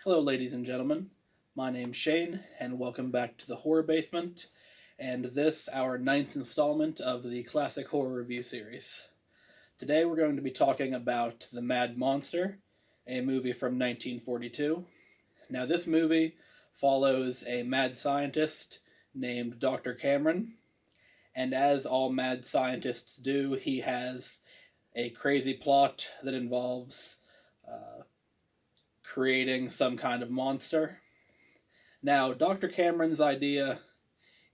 Hello, ladies and gentlemen. My name's Shane, and welcome back to the Horror Basement, and this, our ninth installment of the Classic Horror Review series. Today we're going to be talking about The Mad Monster, a movie from 1942. Now, this movie follows a mad scientist named Dr. Cameron, and as all mad scientists do, he has a crazy plot that involves creating some kind of monster. Now, Dr. Cameron's idea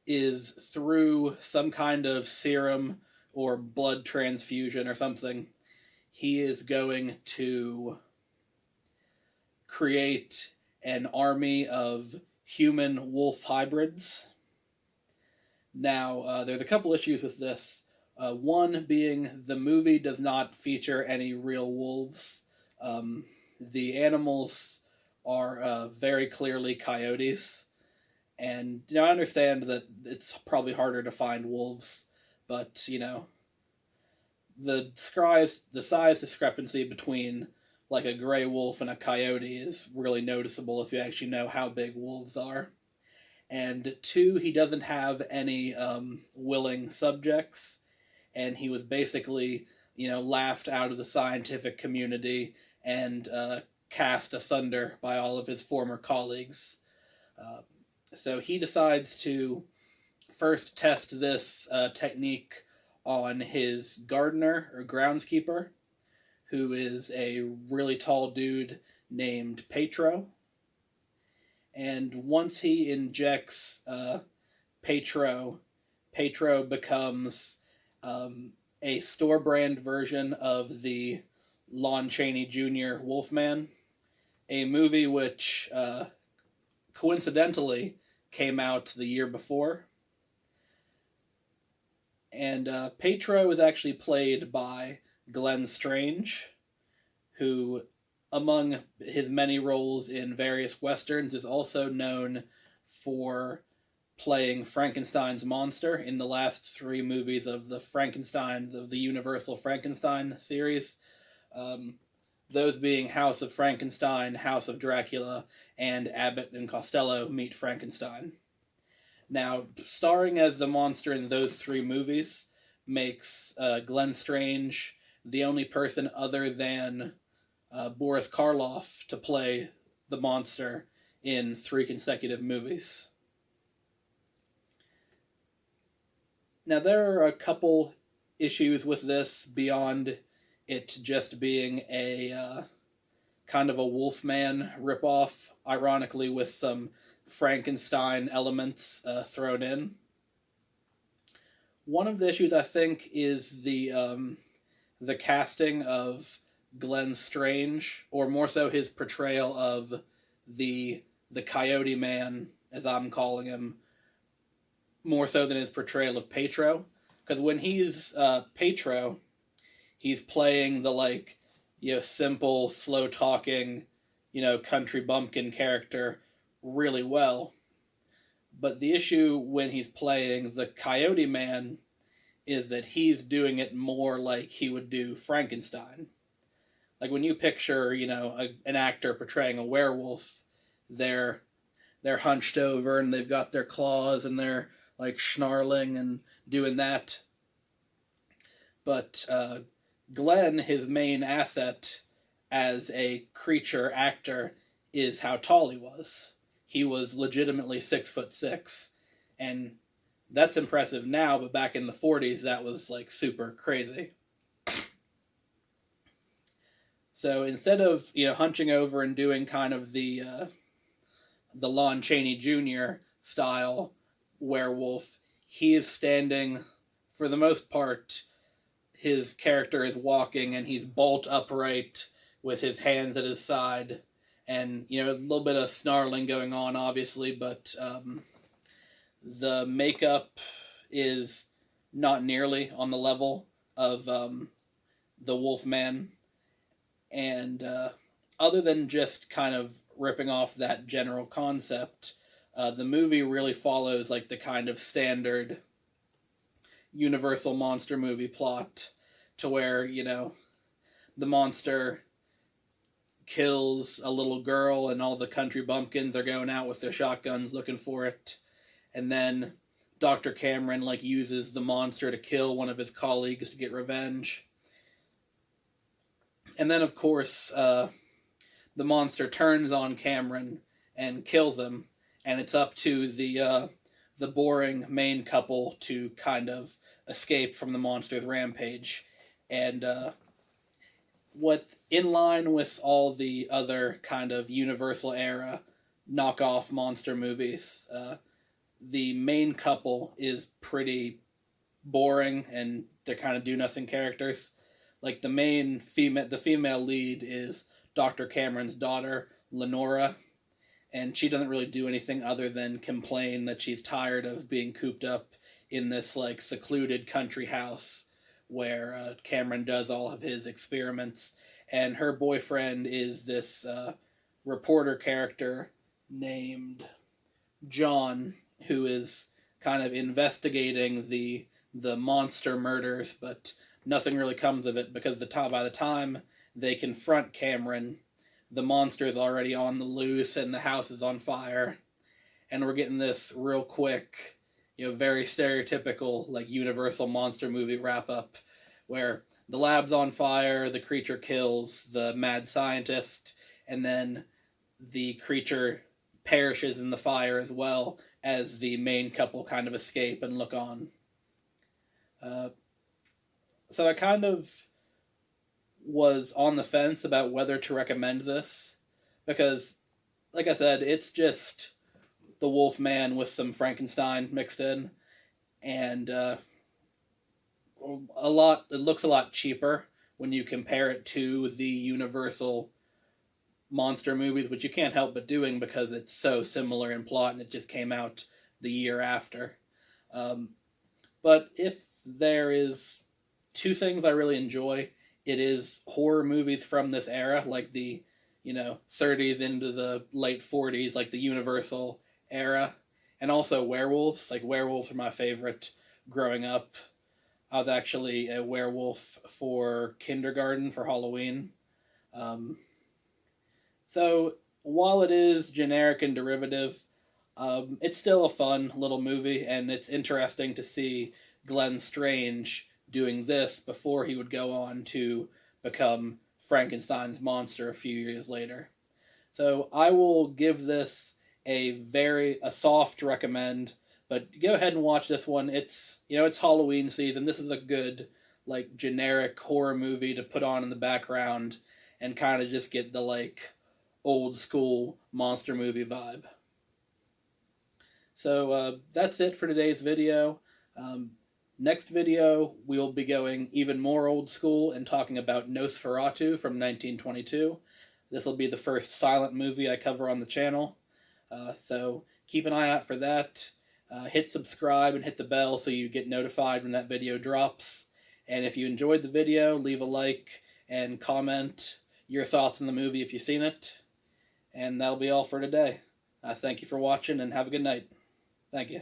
is through some kind of serum or blood transfusion or something, he is going to create an army of human wolf hybrids. Now, there's a couple issues with this. One being the movie does not feature any real wolves. The animals are very clearly coyotes. And I understand that it's probably harder to find wolves, but the size discrepancy between like a gray wolf and a coyote is really noticeable if you actually know how big wolves are. And two, he doesn't have any willing subjects, and he was basically laughed out of the scientific community and cast asunder by all of his former colleagues. Uh, so he decides to first test this technique on his gardener or groundskeeper, who is a really tall dude named Petro. And once he injects Petro, Petro becomes a store brand version of the Lon Chaney Jr. Wolfman, a movie which coincidentally came out the year before. And Petro is actually played by Glenn Strange, who, among his many roles in various westerns, is also known for playing Frankenstein's monster in the last three movies of the Universal Frankenstein series. Those being House of Frankenstein, House of Dracula, and Abbott and Costello Meet Frankenstein. Now, starring as the monster in those three movies makes Glenn Strange the only person other than Boris Karloff to play the monster in three consecutive movies. Now, there are a couple issues with this beyond it just being a kind of a Wolfman ripoff, ironically with some Frankenstein elements thrown in. One of the issues, I think, is the casting of Glenn Strange, or more so his portrayal of the Coyote Man, as I'm calling him, more so than his portrayal of Petro. Because when he's Petro, he's playing the simple, slow talking, country bumpkin character really well. But the issue when he's playing the Coyote Man is that he's doing it more like he would do Frankenstein. Like when you picture, an actor portraying a werewolf, they're hunched over and they've got their claws and they're like snarling and doing that. But Glenn, his main asset as a creature actor, is how tall he was. He was legitimately 6'6", and that's impressive now, but back in the 40s, that was like super crazy. So instead of hunching over and doing kind of the Lon Chaney Jr. style werewolf, he is standing, for the most part. His character is walking and he's bolt upright with his hands at his side, and a little bit of snarling going on, obviously, but the makeup is not nearly on the level of the Wolfman, and other than just kind of ripping off that general concept, the movie really follows like the kind of standard Universal monster movie plot, to where the monster kills a little girl, and all the country bumpkins are going out with their shotguns looking for it. And then Dr. Cameron like uses the monster to kill one of his colleagues to get revenge. And then, of course, the monster turns on Cameron and kills him, and it's up to the boring main couple to kind of escape from the monster's rampage. And what, in line with all the other kind of Universal era knockoff monster movies, the main couple is pretty boring, and they're kind of do nothing characters. Like the female lead is Dr. Cameron's daughter, Lenora, and she doesn't really do anything other than complain that she's tired of being cooped up in this like secluded country house where Cameron does all of his experiments. And her boyfriend is this reporter character named John, who is kind of investigating the monster murders, but nothing really comes of it because by the time they confront Cameron, the monster is already on the loose and the house is on fire. And we're getting this real quick, very stereotypical like Universal monster movie wrap up where the lab's on fire, the creature kills the mad scientist, and then the creature perishes in the fire as well as the main couple kind of escape and look on. So I kind of was on the fence about whether to recommend this because, like I said, it's just the Wolf Man with some Frankenstein mixed in, and it looks a lot cheaper when you compare it to the Universal monster movies, which you can't help but doing because it's so similar in plot and it just came out the year after. But if there is two things I really enjoy, it is horror movies from this era, like the 30s into the late 40s, like the Universal era, and also werewolves. Like werewolves are my favorite growing up. I was actually a werewolf for kindergarten for Halloween. So while it is generic and derivative, it's still a fun little movie, and it's interesting to see Glenn Strange doing this before he would go on to become Frankenstein's monster a few years later. So I will give this a soft recommend, but go ahead and watch this one. It's Halloween season. This is a good like generic horror movie to put on in the background and kind of just get the like old school monster movie vibe. So that's it for today's video. Next video, we'll be going even more old school and talking about Nosferatu from 1922. This will be the first silent movie I cover on the channel. So keep an eye out for that. Hit subscribe and hit the bell so you get notified when that video drops. And if you enjoyed the video, leave a like and comment your thoughts on the movie if you've seen it. And that'll be all for today. Thank you for watching and have a good night. Thank you.